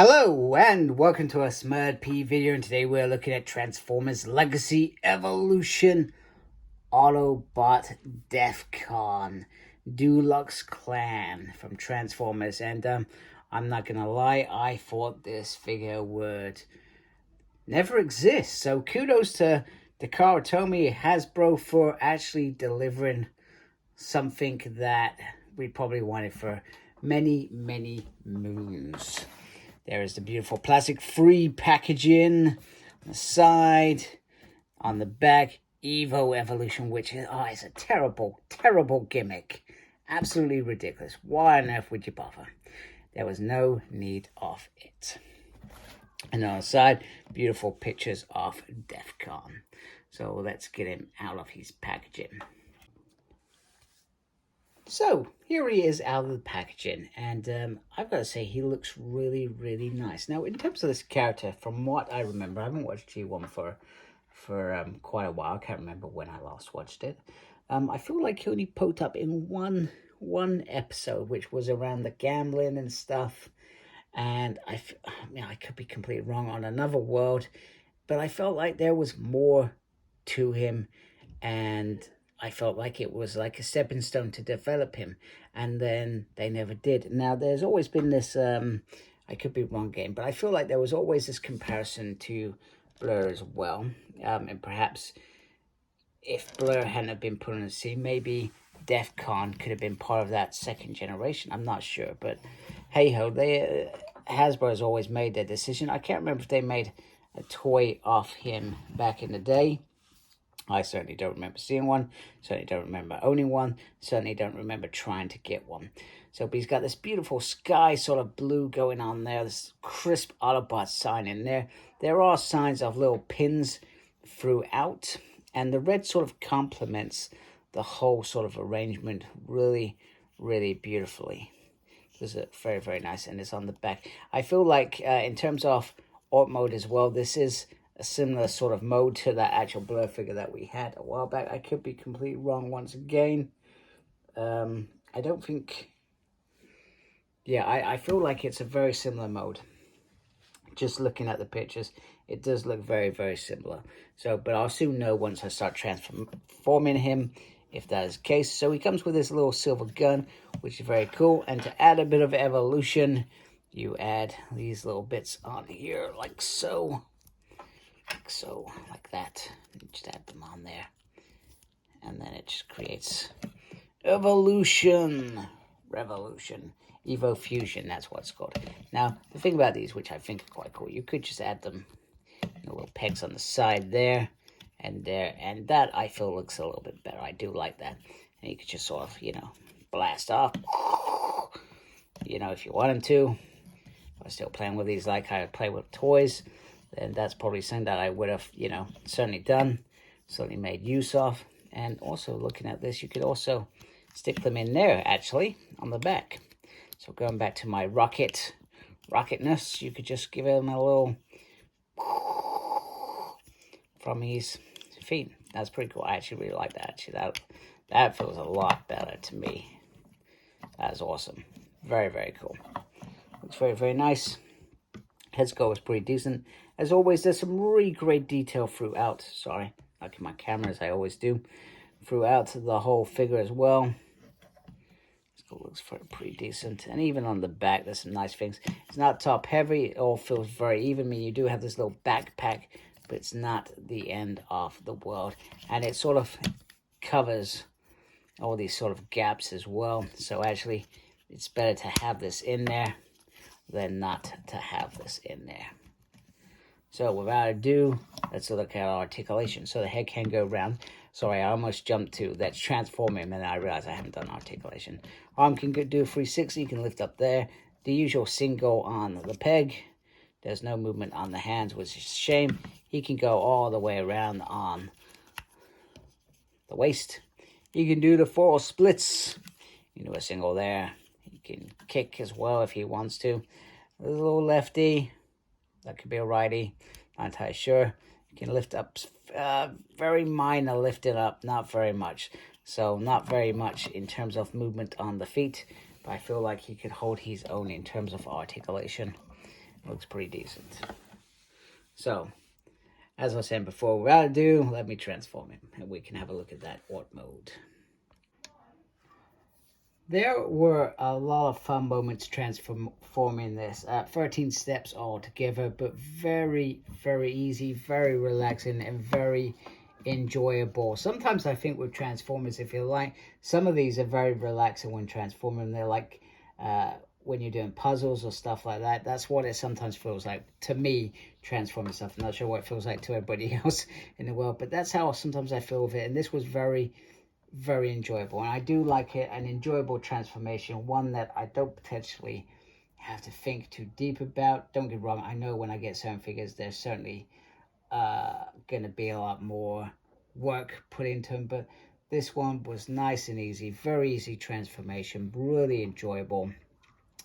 Hello and welcome to a Smurd P video, and today we're looking at Transformers Legacy Evolution Autobot Devcon Deluxe Clan from Transformers. And I'm not gonna lie, I thought this figure would never exist. So kudos to Takara Tomy Hasbro for actually delivering something that we probably wanted for many moons. There is the beautiful plastic-free packaging on the side. On the back, Evo-Evolution, which is a terrible gimmick. Absolutely ridiculous. Why on earth would you bother? There was no need of it. And on the side, beautiful pictures of Devcon. So let's get him out of his packaging. So, here he is out of the packaging, and I've got to say, he looks really nice. Now, in terms of this character, from what I remember, I haven't watched G1 for quite a while. I can't remember when I last watched it. I feel like he only poked up in one episode, which was around the gambling and stuff. And I mean, I could be completely wrong on another world, but I felt like there was more to him, and I felt like it was like a stepping stone to develop him, and then they never did. Now, there's always been this, I could be wrong again, but I feel like there was always this comparison to Blur as well. And perhaps if Blur hadn't been put on the scene, maybe Devcon could have been part of that second generation. I'm not sure, but hey-ho, Hasbro has always made their decision. I can't remember if they made a toy of him back in the day. I certainly don't remember seeing one, certainly don't remember owning one, certainly don't remember trying to get one. So, but he's got this beautiful sky sort of blue going on there, this crisp Autobot sign in there. There are signs of little pins throughout, and the red sort of complements the whole sort of arrangement really beautifully. This is very nice, and it's on the back. I feel like in terms of art mode as well, this is a similar sort of mode to that actual Blur figure that we had a while back. I could be completely wrong once again. I don't think... Yeah, I feel like it's a very similar mode. Just looking at the pictures, it does look very similar. So, but I'll soon know once I start transforming him if that is the case. So he comes with this little silver gun, which is very cool. And to add a bit of evolution, you add these little bits on here, like so. Like that. Just add them on there. And then it just creates evolution. Revolution. Evo-Fusion, that's what it's called. Now, the thing about these, which I think are quite cool, you could just add them, little pegs on the side there, and there, and that I feel looks a little bit better. I do like that. And you could just sort of, blast off, if you want them to. If I'm still playing with these like I play with toys, then that's probably something that I would have, certainly done, certainly made use of. And also looking at this, you could also stick them in there, actually, on the back. So going back to my rocketness, you could just give him a little from his feet. That's pretty cool. I actually really like that. Actually, that feels a lot better to me. That is awesome. Very cool. Looks very nice. Head sculpt is pretty decent. As always, there's some really great detail throughout. Sorry, knocking my camera as I always do. Throughout the whole figure as well. It looks pretty decent. And even on the back, there's some nice things. It's not top heavy. It all feels very even. I mean, you do have this little backpack, but it's not the end of the world. And it sort of covers all these sort of gaps as well. So actually, it's better to have this in there than not to have this in there. So without ado, let's look at our articulation. So the head can go round. Sorry, I almost jumped to that's transform him, and then I realized I haven't done articulation. Arm can do a 360, you can lift up there. The usual single on the peg. There's no movement on the hands, which is a shame. He can go all the way around on the waist. He can do the 4 splits. You can do a single there. He can kick as well if he wants to. There's a little lefty. That could be a righty. Not entirely sure. You can lift up, very minor lifting up, not very much. So not very much in terms of movement on the feet. But I feel like he could hold his own in terms of articulation. looks pretty decent. So, as I was saying before, without ado, let me transform him, and we can have a look at that Auto mode. There were a lot of fun moments transforming this. 13 steps altogether, but very, very easy, very relaxing, and very enjoyable. Sometimes I think with Transformers, if you like, some of these are very relaxing when transforming. They're like when you're doing puzzles or stuff like that. That's what it sometimes feels like to me, transforming stuff. I'm not sure what it feels like to everybody else in the world, but that's how sometimes I feel with it. And this was very, very enjoyable, and I do like it. An enjoyable transformation, one that I don't potentially have to think too deep about. Don't get me wrong, I know when I get certain figures, there's certainly gonna be a lot more work put into them, but this one was nice and easy, very easy transformation, really enjoyable,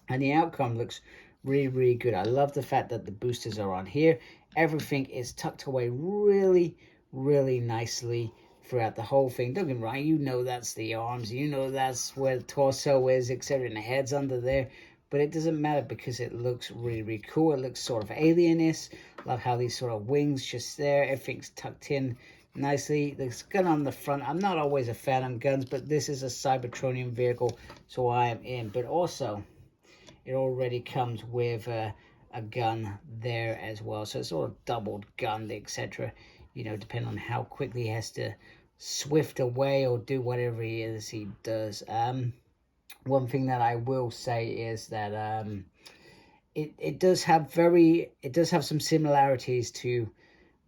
and the outcome looks really, really good. I love the fact that the boosters are on here. Everything is tucked away really, really nicely throughout the whole thing. Don't get me wrong, you know that's the arms, you know that's where the torso is, etc., and the head's under there, but it doesn't matter because it looks really, really cool. It looks sort of alien-ish. Love how these sort of wings just there, everything's tucked in nicely. There's a gun on the front. I'm not always a fan of guns, but this is a Cybertronian vehicle, so I am in. But also, it already comes with a gun there as well, so it's sort of doubled gunned, etc., you know, depending on how quickly he has to swift away or do whatever he does. One thing that I will say is that it does have some similarities to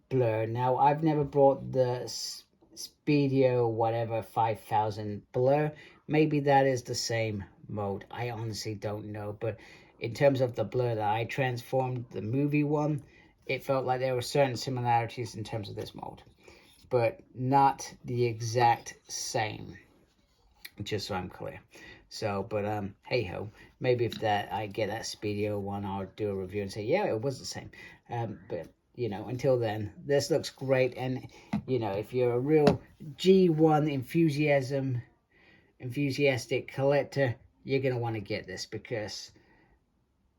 Blur. Now, I've never brought the Speedio whatever 5000 Blur. Maybe that is the same mode. I honestly don't know, but in terms of the Blur that I transformed, the movie one, it felt like there were certain similarities in terms of this mode, but not the exact same, just so I'm clear. So, but hey ho, maybe if that I get that Speedio one, I'll do a review and say, yeah, it was the same. But you know, until then, this looks great, and you know, if you're a real G1 enthusiastic collector, you're gonna want to get this, because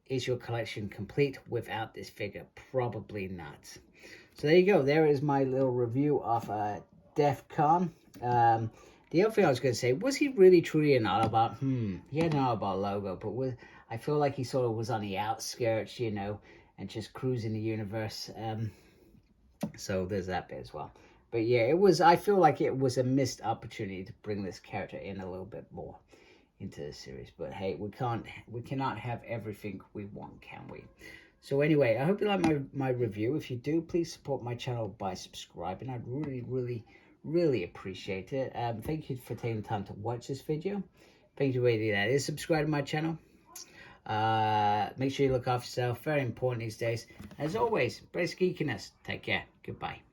is your collection complete without this figure? Probably not. So there you go. There is my little review of Devcon. The other thing I was going to say, was he really truly an Autobot? He had an Autobot logo, but I feel like he sort of was on the outskirts, you know, and just cruising the universe. So there's that bit as well. But yeah, I feel like it was a missed opportunity to bring this character in a little bit more into the series. But hey, we cannot have everything we want, can we? So anyway, I hope you like my review. If you do, please support my channel by subscribing. I'd really, really, really appreciate it. Thank you for taking the time to watch this video. Thank you to everybody that is subscribed to my channel. Make sure you look after yourself. Very important these days. As always, embrace geekiness. Take care. Goodbye.